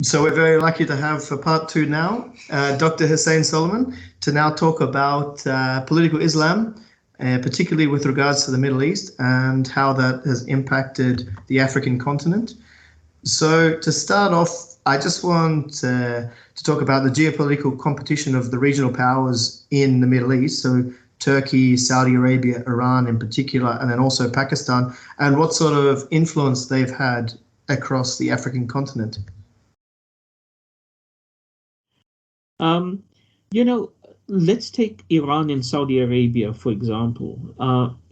So we're very lucky to have for part two now, Dr. Hussein Solomon, to now talk about political Islam, particularly with regards to the Middle East and how that has impacted the African continent. So to start off, I just want to talk about the geopolitical competition of the regional powers in the Middle East. So Turkey, Saudi Arabia, Iran in particular, and then also Pakistan, and what sort of influence they've had across the African continent. Let's take Iran and Saudi Arabia, for example.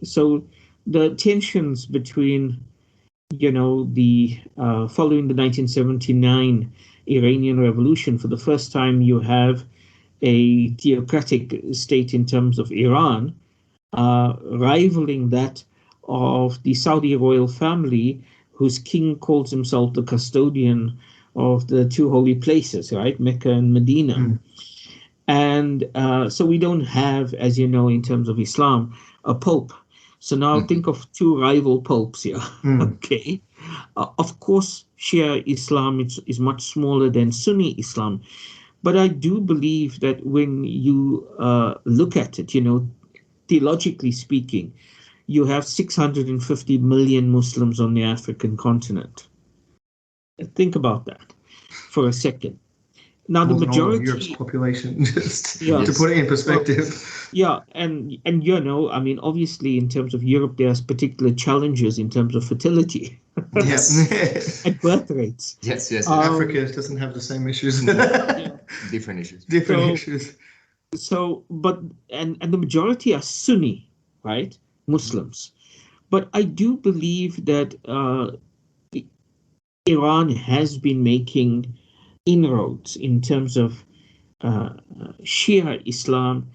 So the tensions between, following the 1979 Iranian Revolution, for the first time you have a theocratic state in terms of Iran, rivaling that of the Saudi royal family, whose king calls himself the custodian of the two holy places, right? Mecca and Medina. Mm. And so we don't have, as you know, in terms of Islam, a pope. So now think of two rival popes here. Okay. Of course, Shia Islam is much smaller than Sunni Islam. But I do believe that when you look at it, theologically speaking, you have 650 million Muslims on the African continent. Think about that for a second. Now, the majority of Europe's population, just to put it in perspective. And obviously, in terms of Europe, there's particular challenges in terms of fertility. Yes. And birth rates. Yes. Africa doesn't have the same issues. Different issues. Issues. So, and the majority are Sunni, right? Muslims. But I do believe that Iran has been making inroads in terms of Shia Islam.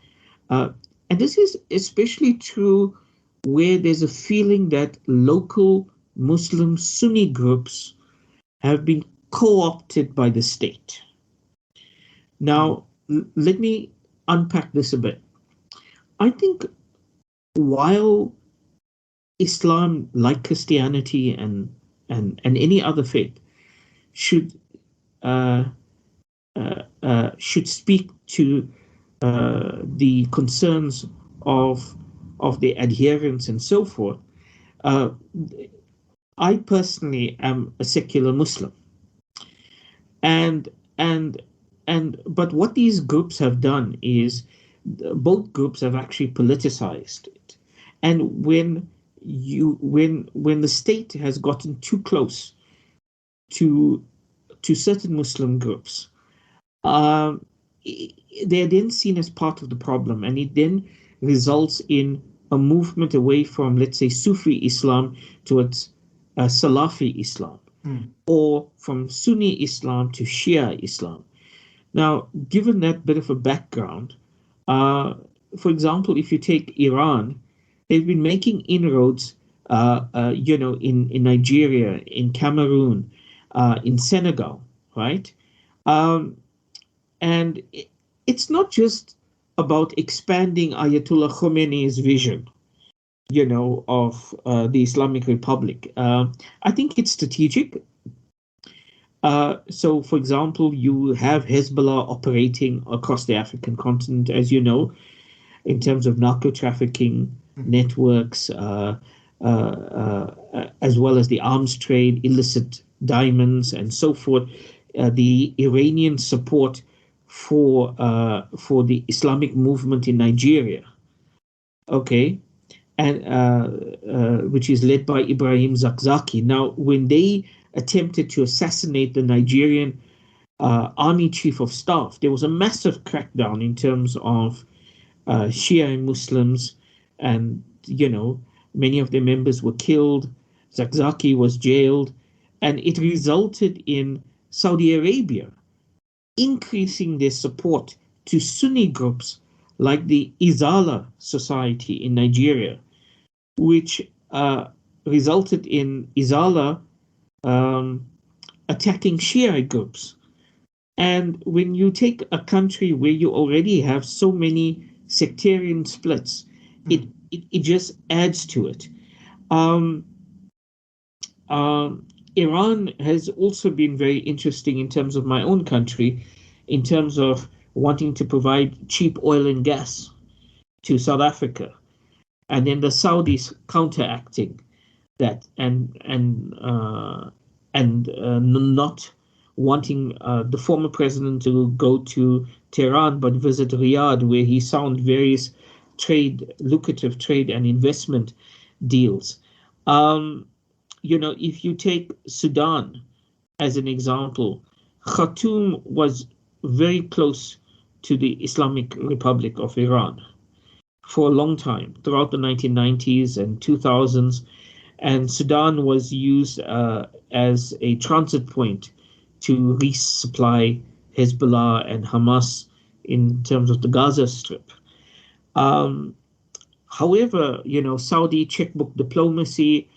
And this is especially true where there's a feeling that local Muslim Sunni groups have been co-opted by the state. Now, let me unpack this a bit. I think while Islam, like Christianity and any other faith, should speak to the concerns of the adherents and so forth, I personally am a secular Muslim, but what these groups have done is both groups have actually politicized it, and when the state has gotten too close to certain Muslim groups, they're then seen as part of the problem, and it then results in a movement away from, let's say, Sufi Islam towards Salafi Islam, or from Sunni Islam to Shia Islam. Now, given that bit of a background, for example, if you take Iran, they've been making inroads, in Nigeria, in Cameroon, in Senegal, right? And it's not just about expanding Ayatollah Khomeini's vision, of the Islamic Republic. I think it's strategic. So, for example, you have Hezbollah operating across the African continent, as you know, in terms of narco-trafficking networks, as well as the arms trade, illicit diamonds, and so forth. The Iranian support for the Islamic movement in Nigeria, okay, and which is led by Ibrahim Zakzaki. Now, when they attempted to assassinate the Nigerian army chief of staff, there was a massive crackdown in terms of Shia Muslims, and many of their members were killed. Zakzaki was jailed, and it resulted in Saudi Arabia increasing their support to Sunni groups like the Izala Society in Nigeria, which resulted in Izala attacking Shia groups. And when you take a country where you already have so many sectarian splits, it just adds to it. Iran has also been very interesting in terms of my own country, in terms of wanting to provide cheap oil and gas to South Africa, and then the Saudis counteracting that and not wanting the former president to go to Tehran but visit Riyadh, where he signed various lucrative trade and investment deals. If you take Sudan as an example, Khartoum was very close to the Islamic Republic of Iran for a long time, throughout the 1990s and 2000s. And Sudan was used as a transit point to resupply Hezbollah and Hamas in terms of the Gaza Strip. However, Saudi checkbook diplomacy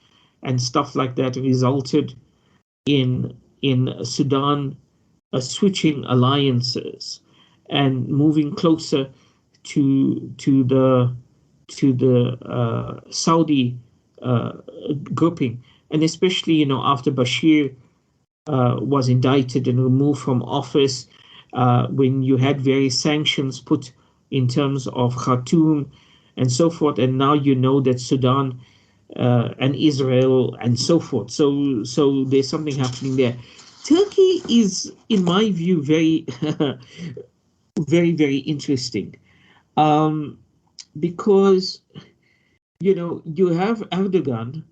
and stuff like that resulted in Sudan switching alliances and moving closer to the Saudi grouping, and especially after Bashir was indicted and removed from office, when you had various sanctions put in terms of Khartoum and so forth, and now that Sudan and Israel and so forth. So there's something happening there. Turkey is, in my view, very, very, very interesting, because you have Erdogan,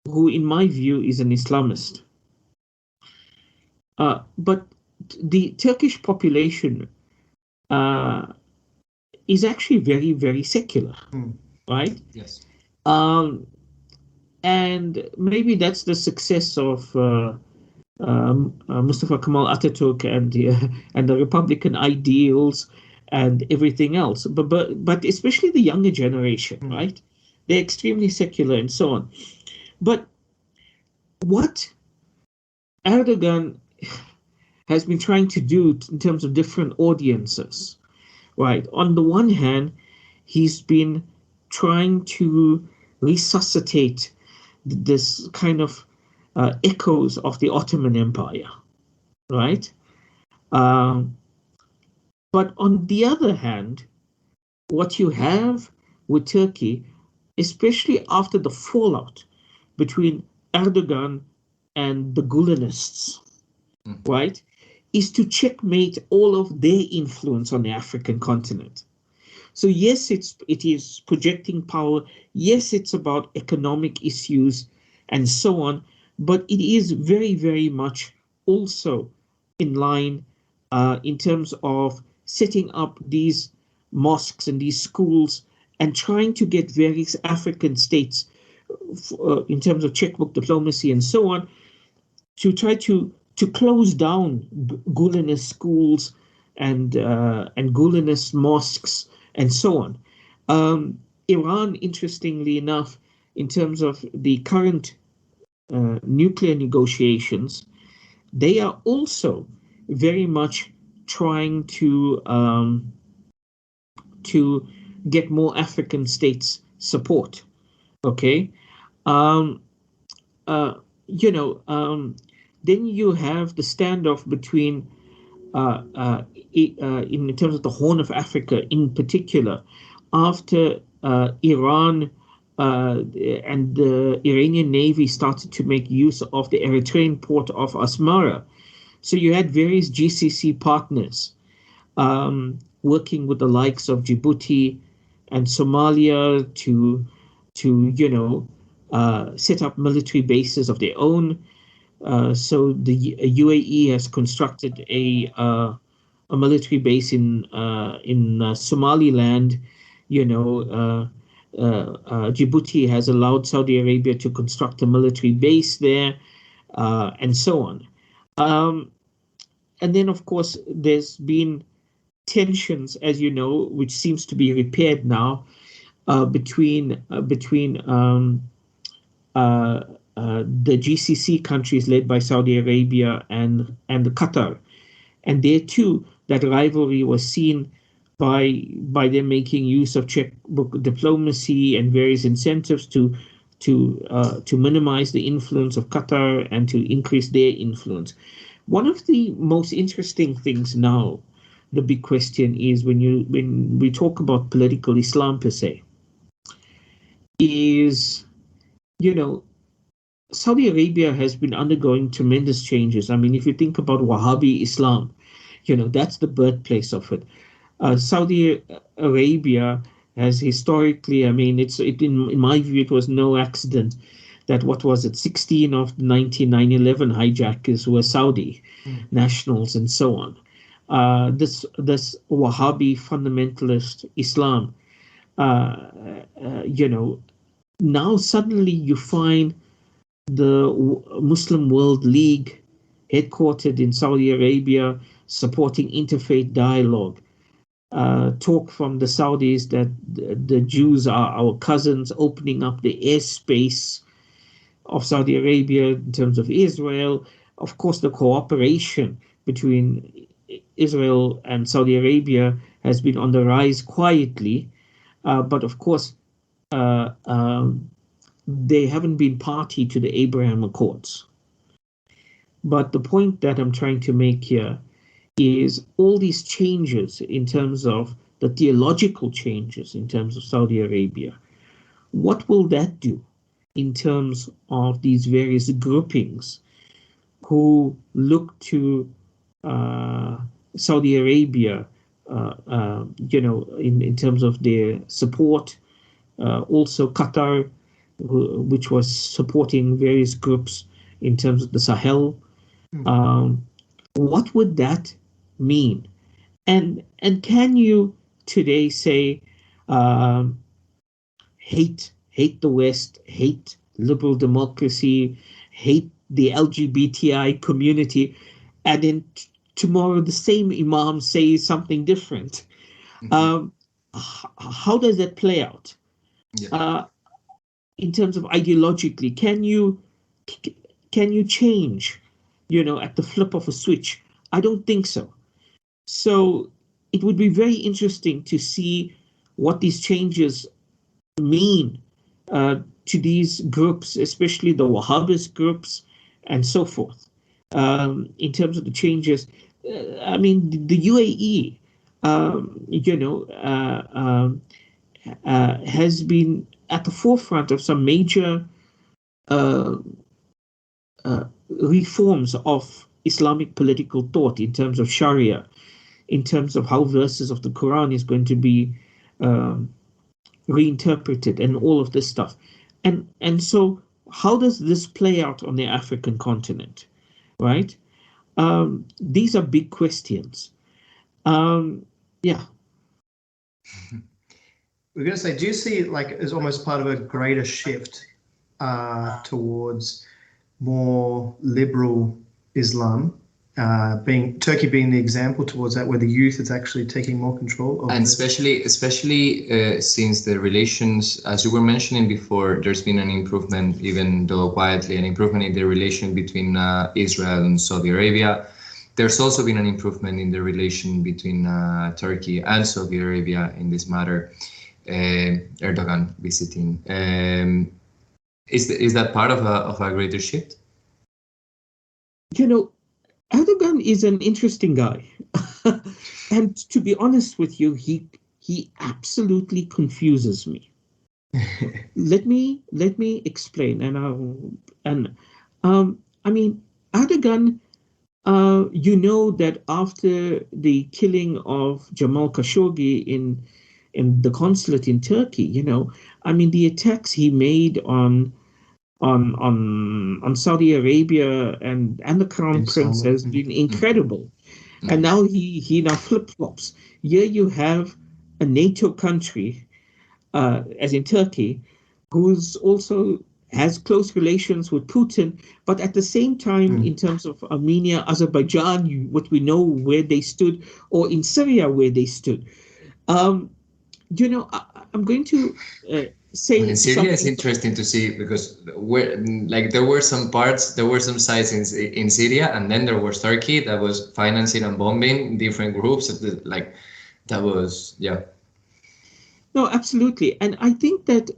who, in my view, is an Islamist, but the Turkish population is actually very, very secular, right? Yes. And maybe that's the success of Mustafa Kemal Ataturk and the Republican ideals and everything else. But especially the younger generation, right? They're extremely secular and so on. But what Erdogan has been trying to do in terms of different audiences, right? On the one hand, he's been trying to resuscitate this kind of echoes of the Ottoman Empire, right? But on the other hand, what you have with Turkey, especially after the fallout between Erdogan and the Gulenists, right, is to checkmate all of their influence on the African continent. So yes, it is projecting power. Yes, it's about economic issues and so on, but it is very, very much also in line in terms of setting up these mosques and these schools and trying to get various African states in terms of checkbook diplomacy and so on to try to close down Gulenist schools and Gulenist mosques and so on. Iran, interestingly enough, in terms of the current nuclear negotiations, they are also very much trying to get more African states support. Okay, then you have the standoff between in terms of the Horn of Africa in particular, after Iran and the Iranian Navy started to make use of the Eritrean port of Asmara. So you had various GCC partners working with the likes of Djibouti and Somalia to set up military bases of their own. So the UAE has constructed a military base in Somaliland. Djibouti has allowed Saudi Arabia to construct a military base there, and so on. And then, of course, there's been tensions, as you know, which seems to be repaired now, between the GCC countries led by Saudi Arabia and Qatar. And there too, that rivalry was seen by them making use of checkbook diplomacy and various incentives to to minimize the influence of Qatar and to increase their influence. One of the most interesting things now, the big question is when we talk about political Islam per se, is, Saudi Arabia has been undergoing tremendous changes. I mean, if you think about Wahhabi Islam, that's the birthplace of it. Saudi Arabia has historically, I mean, in my view, it was no accident that 16 of the 9/11 hijackers were Saudi nationals and so on. This Wahhabi fundamentalist Islam, now suddenly you find the Muslim World League, headquartered in Saudi Arabia, supporting interfaith dialogue. Talk from the Saudis that the Jews are our cousins, opening up the airspace of Saudi Arabia in terms of Israel. Of course, the cooperation between Israel and Saudi Arabia has been on the rise quietly, but of course, they haven't been party to the Abraham Accords. But the point that I'm trying to make here is all these changes in terms of the theological changes in terms of Saudi Arabia. What will that do in terms of these various groupings who look to Saudi Arabia, in terms of their support, also Qatar, which was supporting various groups in terms of the Sahel. What would that mean? And can you today say hate the West, hate liberal democracy, hate the LGBTI community, and then tomorrow the same imam says something different? How does that play out? Yeah. In terms of ideologically, can you change, at the flip of a switch? I don't think so. So it would be very interesting to see what these changes mean to these groups, especially the Wahhabist groups and so forth. In terms of the changes, I mean, the UAE, has been at the forefront of some major reforms of Islamic political thought in terms of Sharia, in terms of how verses of the Quran is going to be reinterpreted and all of this stuff. And so how does this play out on the African continent, right? These are big questions. Yeah. We're going to say, do you see it like as almost part of a greater shift towards more liberal Islam, Turkey being the example towards that, where the youth is actually taking more control of and especially since the relations, as you were mentioning before, there's been an improvement, even though quietly, an improvement in the relation between Israel and Saudi Arabia. There's also been an improvement in the relation between Turkey and Saudi Arabia in this matter. Erdogan visiting. Is that part of a greater shift? Erdogan is an interesting guy. And to be honest with you, he absolutely confuses me. Let me explain. I mean, Erdogan, that after the killing of Jamal Khashoggi in the consulate in Turkey, I mean, the attacks he made on Saudi Arabia and the Crown Prince has been incredible. And now he now flip-flops. Here you have a NATO country, as in Turkey, who's also has close relations with Putin, but at the same time, in terms of Armenia, Azerbaijan, what we know where they stood, or in Syria where they stood. I'm going to say in Syria is interesting to see, because there were some sides in Syria, and then there was Turkey that was financing and bombing different groups. That was, yeah. No, absolutely. And I think that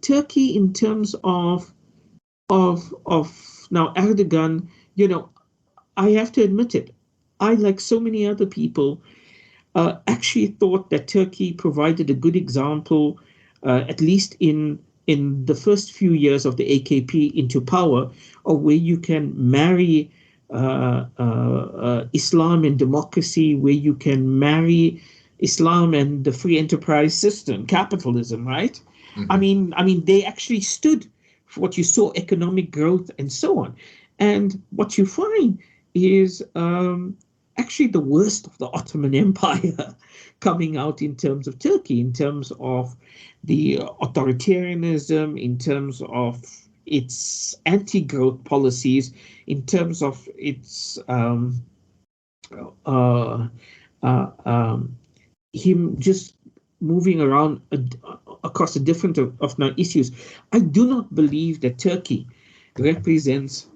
Turkey, in terms of now Erdogan, I have to admit it. I, like so many other people, actually thought that Turkey provided a good example, at least in the first few years of the AKP into power, of where you can marry Islam and democracy, where you can marry Islam and the free enterprise system, capitalism, right? Mm-hmm. I mean, they actually stood for what you saw, economic growth and so on. And what you find is actually the worst of the Ottoman Empire coming out in terms of Turkey, in terms of the authoritarianism, in terms of its anti-growth policies, in terms of its him just moving around across the different of now issues. I do not believe that Turkey represents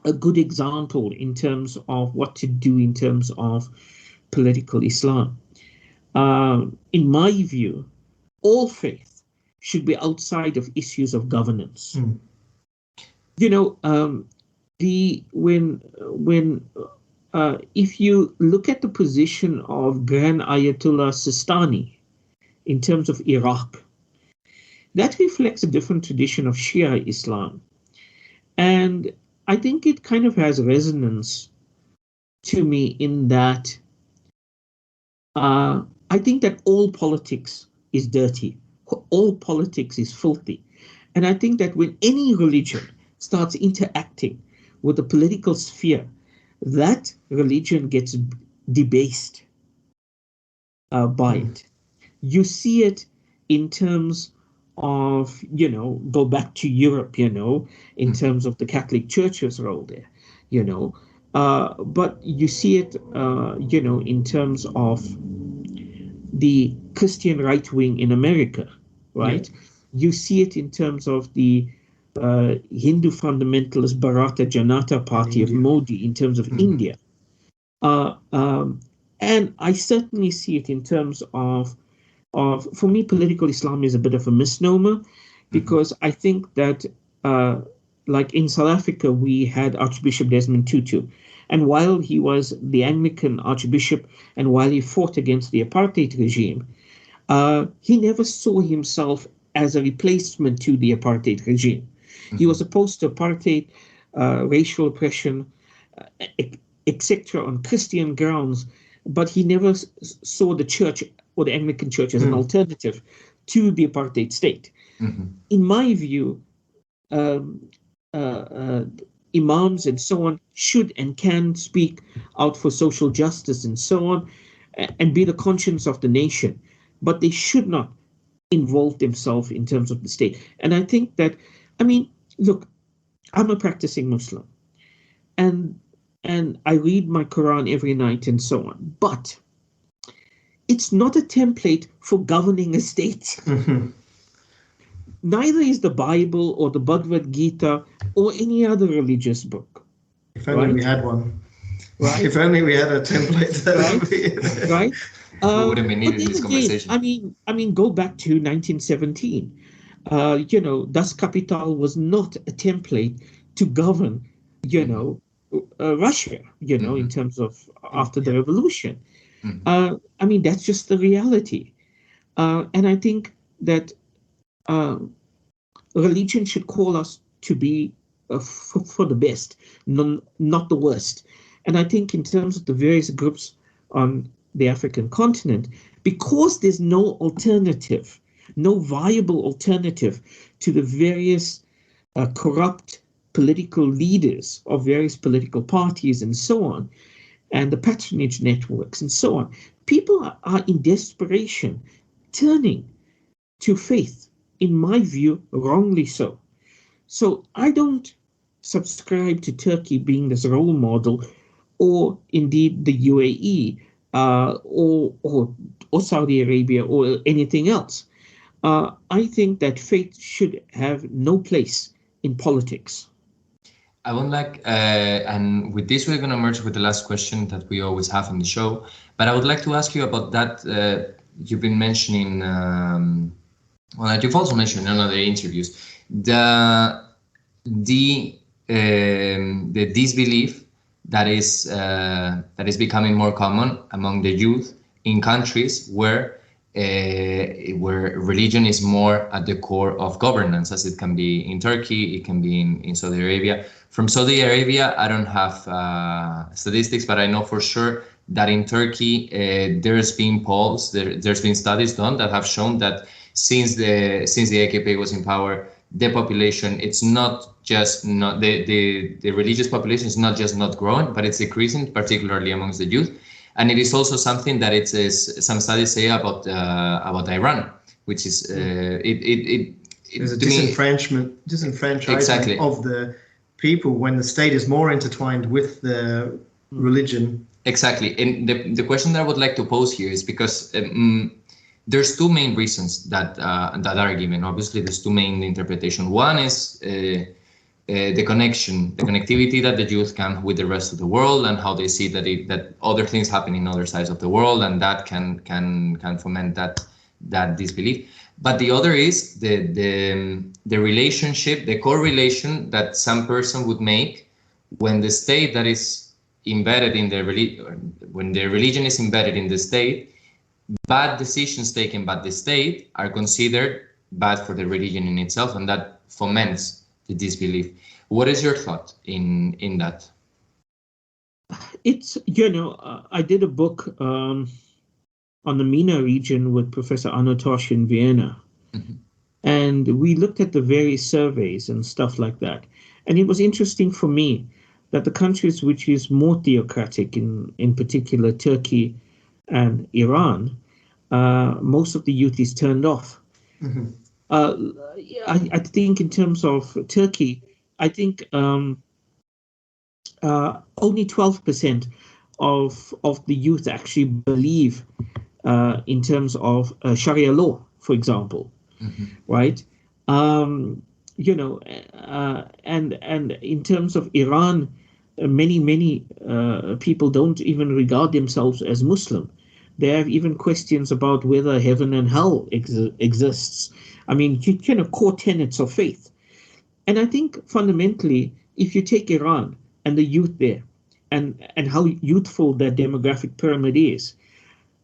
a good example in terms of what to do in terms of political Islam. In my view, all faith should be outside of issues of governance. If you look at the position of Grand Ayatollah Sistani in terms of Iraq, that reflects a different tradition of Shia Islam. And I think it kind of has resonance to me in that I think that all politics is dirty. All politics is filthy. And I think that when any religion starts interacting with the political sphere, that religion gets debased by it. You see it in terms of, go back to Europe, in terms of the Catholic Church's role there, but you see it, in terms of the Christian right wing in America, right? Yeah. You see it in terms of the Hindu fundamentalist Bharata Janata Party of Modi in terms of India. And I certainly see it in terms of, for me, political Islam is a bit of a misnomer, because I think that, like in South Africa, we had Archbishop Desmond Tutu. And while he was the Anglican Archbishop and while he fought against the apartheid regime, he never saw himself as a replacement to the apartheid regime. He was opposed to apartheid, racial oppression, etc. on Christian grounds, but he never saw the church or the Anglican Church as an alternative to the apartheid state. In my view, imams and so on should and can speak out for social justice and so on, and be the conscience of the nation, but they should not involve themselves in terms of the state. And I think that, look, I'm a practicing Muslim, and I read my Quran every night and so on, but it's not a template for governing a state. Neither is the Bible or the Bhagavad Gita or any other religious book. If only we had one. Right. If only we had a template. Right. We wouldn't be needing this conversation. I mean, go back to 1917. Das Kapital was not a template to govern, Russia, in terms of after the revolution. That's just the reality. And I think that religion should call us to be for the best, not the worst. And I think in terms of the various groups on the African continent, because there's no alternative, no viable alternative to the various corrupt political leaders of various political parties and so on, and the patronage networks and so on, people are in desperation turning to faith, in my view, wrongly so. So I don't subscribe to Turkey being this role model, or indeed the UAE, or Saudi Arabia, or anything else. I think that faith should have no place in politics. I would like, and with this we're going to merge with the last question that we always have on the show, but I would like to ask you about that. You've been mentioning well, you've also mentioned in other interviews, the disbelief that is becoming more common among the youth in countries where religion is more at the core of governance, as it can be in Turkey, it can be in Saudi Arabia. From Saudi Arabia, I don't have statistics, but I know for sure that in Turkey, there's been polls, there's been studies done that have shown that since the AKP was in power, the population, it's not just not the religious population is not just not growing, but it's decreasing, particularly amongst the youth. And it is also something that it is, some studies say about Iran, which is there's a disenfranchisement exactly. of the people when the state is more intertwined with the religion. Exactly. And the question that I would like to pose here is because there's two main reasons that are given. Obviously, there's two main interpretations. One is the connectivity that the youth can with the rest of the world, and how they see that other things happen in other sides of the world, and that can foment that disbelief. But the other is the relationship, the correlation that some person would make when the state that is embedded in when the religion is embedded in the state, bad decisions taken by the state are considered bad for the religion in itself, and that foments the disbelief. What is your thought in that? It's, I did a book on the MENA region with Professor Anatosh in Vienna. Mm-hmm. And we looked at the various surveys and stuff like that. And it was interesting for me that the countries which is more theocratic, in particular Turkey and Iran, most of the youth is turned off. Mm-hmm. I think in terms of Turkey, I think only 12% of the youth actually believe in terms of Sharia law, for example, mm-hmm. right? And in terms of Iran, many people don't even regard themselves as Muslim. They have even questions about whether heaven and hell exists. I mean, core tenets of faith. And I think fundamentally, if you take Iran and the youth there, and how youthful that demographic pyramid is,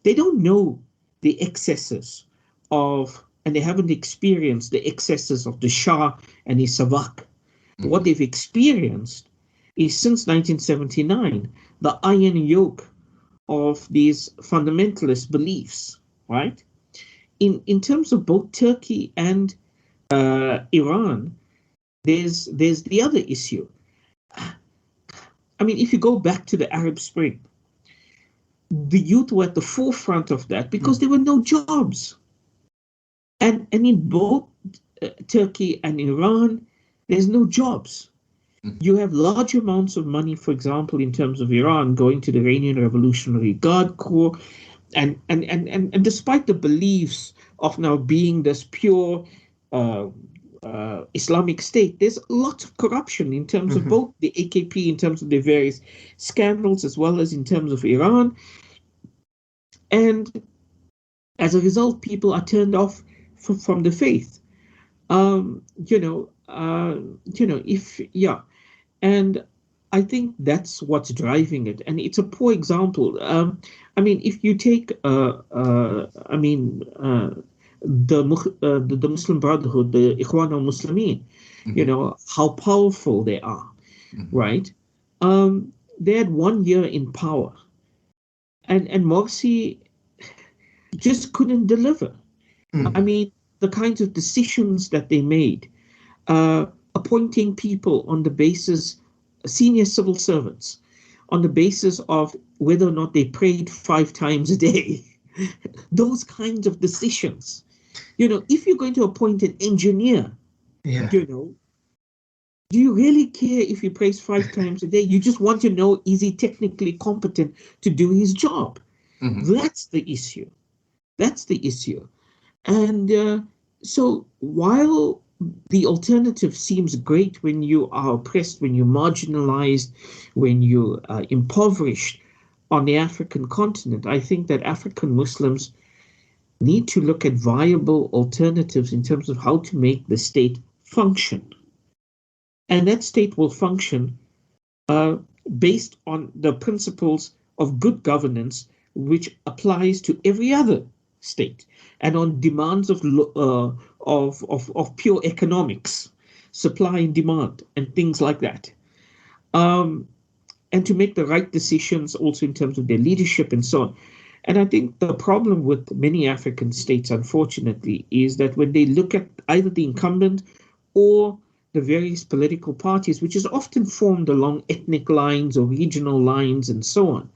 they don't know the excesses of, and they haven't experienced the excesses of the Shah and his Savak. Mm-hmm. What they've experienced is, since 1979, the iron yoke of these fundamentalist beliefs, right? In terms of both Turkey and Iran, there's the other issue. I mean, if you go back to the Arab Spring, the youth were at the forefront of that because there were no jobs. And in both Turkey and Iran, there's no jobs. You have large amounts of money, for example, in terms of Iran, going to the Iranian Revolutionary Guard Corps. And despite the beliefs of now being this pure Islamic state, there's lots of corruption in terms of both the AKP, in terms of the various scandals, as well as in terms of Iran. And as a result, people are turned off from the faith. And I think that's what's driving it. And it's a poor example. I mean, if you take, the Muslim Brotherhood, the Ikhwan al-Muslimin, mm-hmm. How powerful they are, mm-hmm. right? They had 1 year in power, and Morsi just couldn't deliver. Mm-hmm. I mean, the kinds of decisions that they made, appointing people on the basis, senior civil servants, on the basis of whether or not they prayed 5 times a day, those kinds of decisions. If you're going to appoint an engineer, do you really care if he prays 5 times a day? You just want to know, is he technically competent to do his job? Mm-hmm. That's the issue. And so while the alternative seems great when you are oppressed, when you're marginalized, when you're impoverished on the African continent, I think that African Muslims need to look at viable alternatives in terms of how to make the state function. And that state will function based on the principles of good governance, which applies to every other state, and on demands of pure economics, supply and demand, and things like that. And to make the right decisions also in terms of their leadership and so on. And I think the problem with many African states, unfortunately, is that when they look at either the incumbent or the various political parties, which is often formed along ethnic lines or regional lines and so on,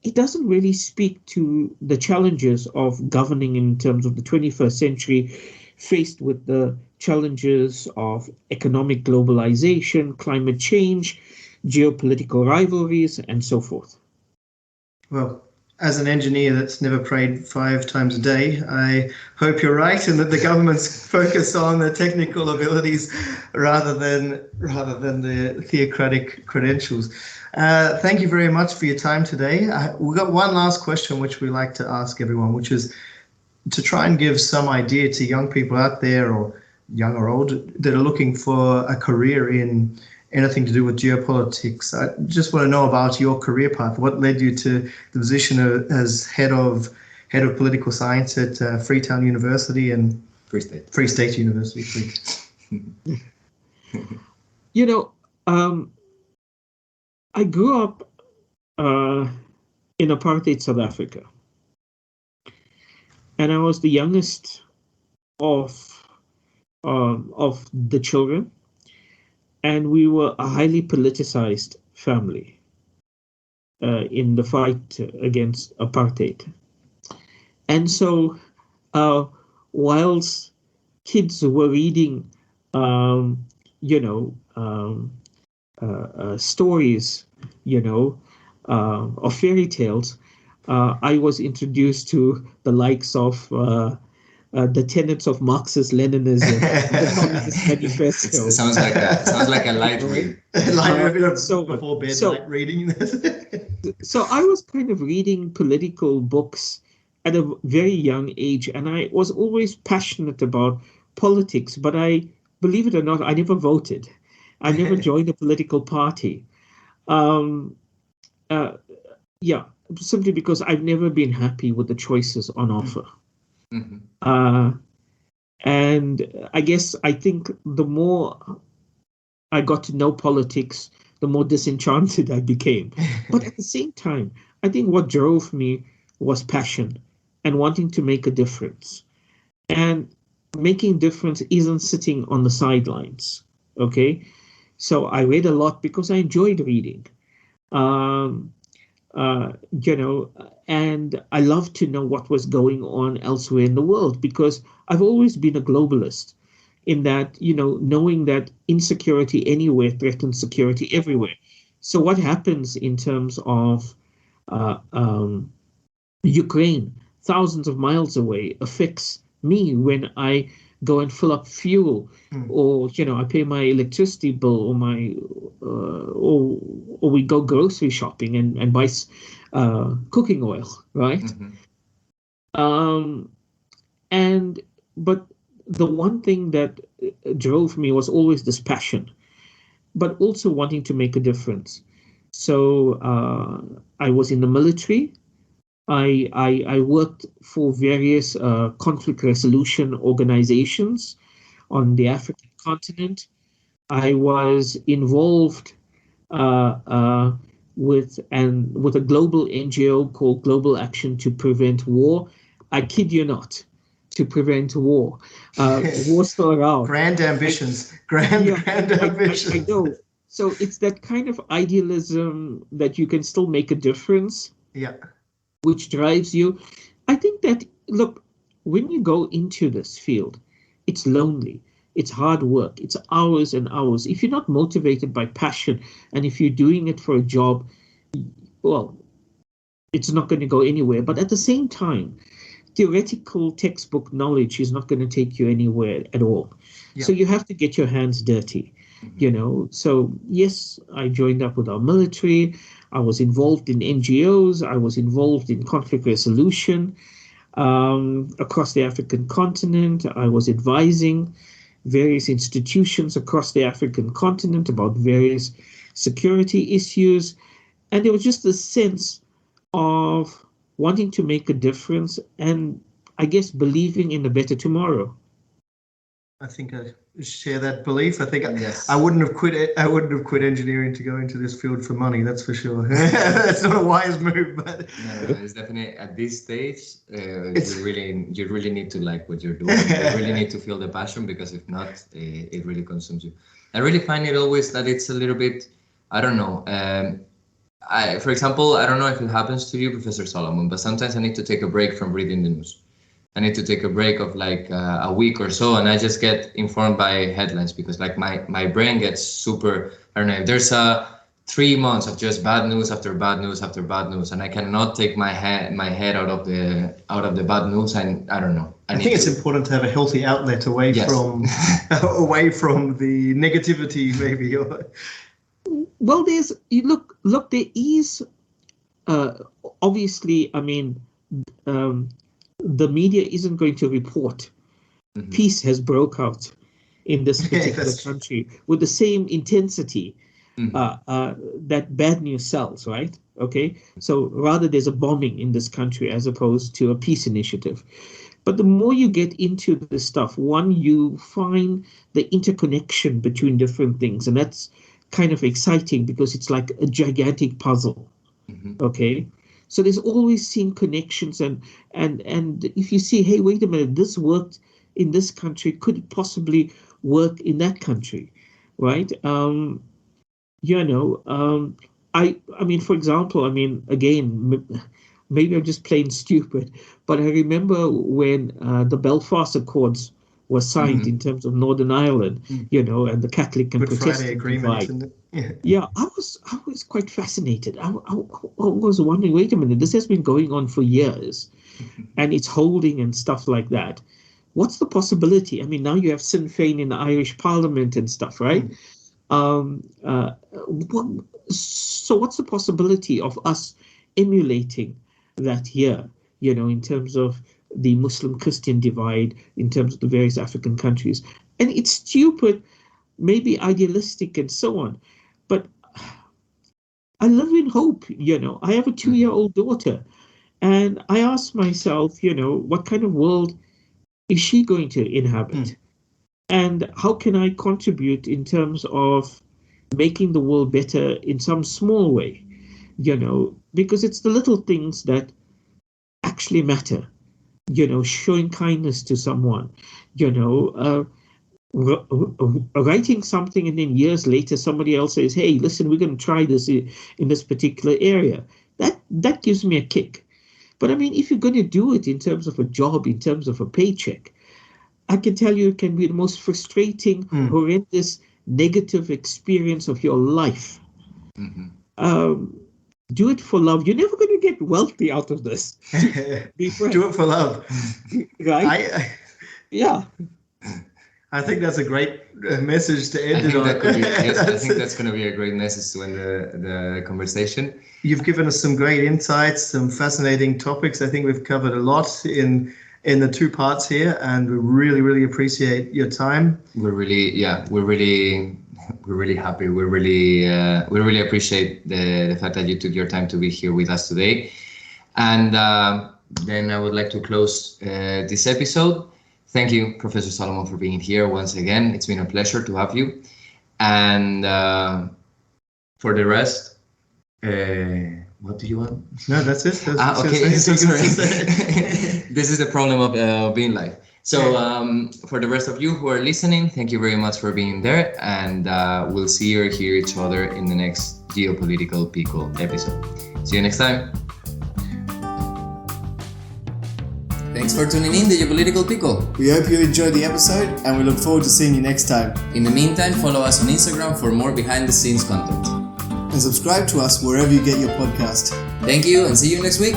it doesn't really speak to the challenges of governing in terms of the 21st century, faced with the challenges of economic globalization, climate change, geopolitical rivalries, and so forth. Well, as an engineer that's never prayed 5 times a day, I hope you're right, and that the government's focus on the technical abilities rather than the theocratic credentials. Thank you very much for your time today. We've got one last question which we like to ask everyone, which is to try and give some idea to young people out there, or young or old, that are looking for a career in anything to do with geopolitics. I just want to know about your career path. What led you to the position as head of political science at Freetown University and Free State University? You know, I grew up in apartheid South Africa, and I was the youngest of the children. And we were a highly politicized family in the fight against apartheid. And so whilst kids were reading, stories, of fairy tales, I was introduced to the likes of the tenets of Marxist-Leninism, the Communist Manifesto. It sounds like a light read. Before bed, light reading. So I was kind of reading political books at a very young age, and I was always passionate about politics, but believe it or not, I never voted. I never joined a political party. Simply because I've never been happy with the choices on offer. Mm-hmm. And I think the more I got to know politics, the more disenchanted I became. But at the same time, I think what drove me was passion and wanting to make a difference. And making difference isn't sitting on the sidelines, okay? So I read a lot because I enjoyed reading. And I love to know what was going on elsewhere in the world, because I've always been a globalist in that, knowing that insecurity anywhere threatens security everywhere. So what happens in terms of Ukraine, thousands of miles away, affects me when I go and fill up fuel, or I pay my electricity bill, or my or we go grocery shopping and buy cooking oil, right? Mm-hmm. But the one thing that drove me was always this passion, but also wanting to make a difference. So I was in the military. I worked for various conflict resolution organizations on the African continent. I was involved with a global NGO called Global Action to Prevent War. I kid you not, to prevent war. War's still around. Grand ambitions. Grand ambitions. I know. So it's that kind of idealism that you can still make a difference. Yeah. Which drives you. I think that, look, when you go into this field, it's lonely, it's hard work, it's hours and hours. If you're not motivated by passion, and if you're doing it for a job, well, it's not going to go anywhere. But at the same time, theoretical textbook knowledge is not going to take you anywhere at all. Yeah. So you have to get your hands dirty, So yes, I joined up with our military. I was involved in NGOs. I was involved in conflict resolution. across the African continent. I was advising various institutions across the African continent about various security issues. And there was just a sense of wanting to make a difference and, I guess, believing in a better tomorrow. I think I share that belief. I think Yes. I wouldn't have quit. I wouldn't have quit engineering to go into this field for money. That's for sure. That's not a wise move, but No, it's definitely at this stage. You really need to like what you're doing. You really need to feel the passion, because if not, it really consumes you. I really find it always that it's a little bit. I don't know. For example, I don't know if it happens to you, Professor Solomon, but sometimes I need to take a break from reading the news. I need to take a break of like a week or so, and I just get informed by headlines, because like my brain gets super, I don't know, if there's 3 months of just bad news after bad news after bad news, and I cannot take my head out of the bad news, and I don't know. I think it's important to have a healthy outlet away Yes. from away from the negativity, maybe. Well, look, there is obviously, I mean, the media isn't going to report peace has broke out in this particular country with the same intensity that bad news sells, right? Okay, so rather there's a bombing in this country as opposed to a peace initiative. But the more you get into this stuff, one, you find the interconnection between different things, and that's kind of exciting because it's like a gigantic puzzle. Okay, so there's always seeing connections, and if you see, hey, wait a minute, this worked in this country, could it possibly work in that country, right? I mean, for example, I mean, again, maybe I'm just plain stupid, but I remember when the Belfast Accords were signed in terms of Northern Ireland, and the Catholic and Protestant divide. Yeah, I was quite fascinated. I was wondering, wait a minute, this has been going on for years, and it's holding and stuff like that. What's the possibility? I mean, now you have Sinn Féin in the Irish Parliament and stuff, right? So what's the possibility of us emulating that here, in terms of the Muslim-Christian divide, in terms of the various African countries? And it's stupid, maybe idealistic and so on, but I live in hope. I have a 2-year-old daughter, and I ask myself, what kind of world is she going to inhabit? And how can I contribute in terms of making the world better in some small way, because it's the little things that actually matter, showing kindness to someone, writing something, and then years later somebody else says, hey, listen, we're going to try this in this particular area. That gives me a kick. But I mean, if you're going to do it in terms of a job, in terms of a paycheck, I can tell you it can be the most frustrating, horrendous, negative experience of your life. Do it for love. You're never going to get wealthy out of this. Do it for love. Right? Yeah. I think that's a great message to end it on. I think that's going to be a great message to end the conversation. You've given us some great insights, some fascinating topics. I think we've covered a lot in the 2 parts here, and we really, really appreciate your time. We're really happy. We really appreciate the fact that you took your time to be here with us today. And then I would like to close this episode. Thank you, Professor Solomon, for being here once again. It's been a pleasure to have you. And for the rest, what do you want? No, that's it. Okay, so sorry. This is the problem of being live. So for the rest of you who are listening, thank you very much for being there, and we'll see or hear each other in the next Geopolitical Pickle episode. See you next time. Thanks for tuning in to Geopolitical Pickle. We hope you enjoyed the episode, and we look forward to seeing you next time. In the meantime, follow us on Instagram for more behind-the-scenes content. And subscribe to us wherever you get your podcast. Thank you, and see you next week.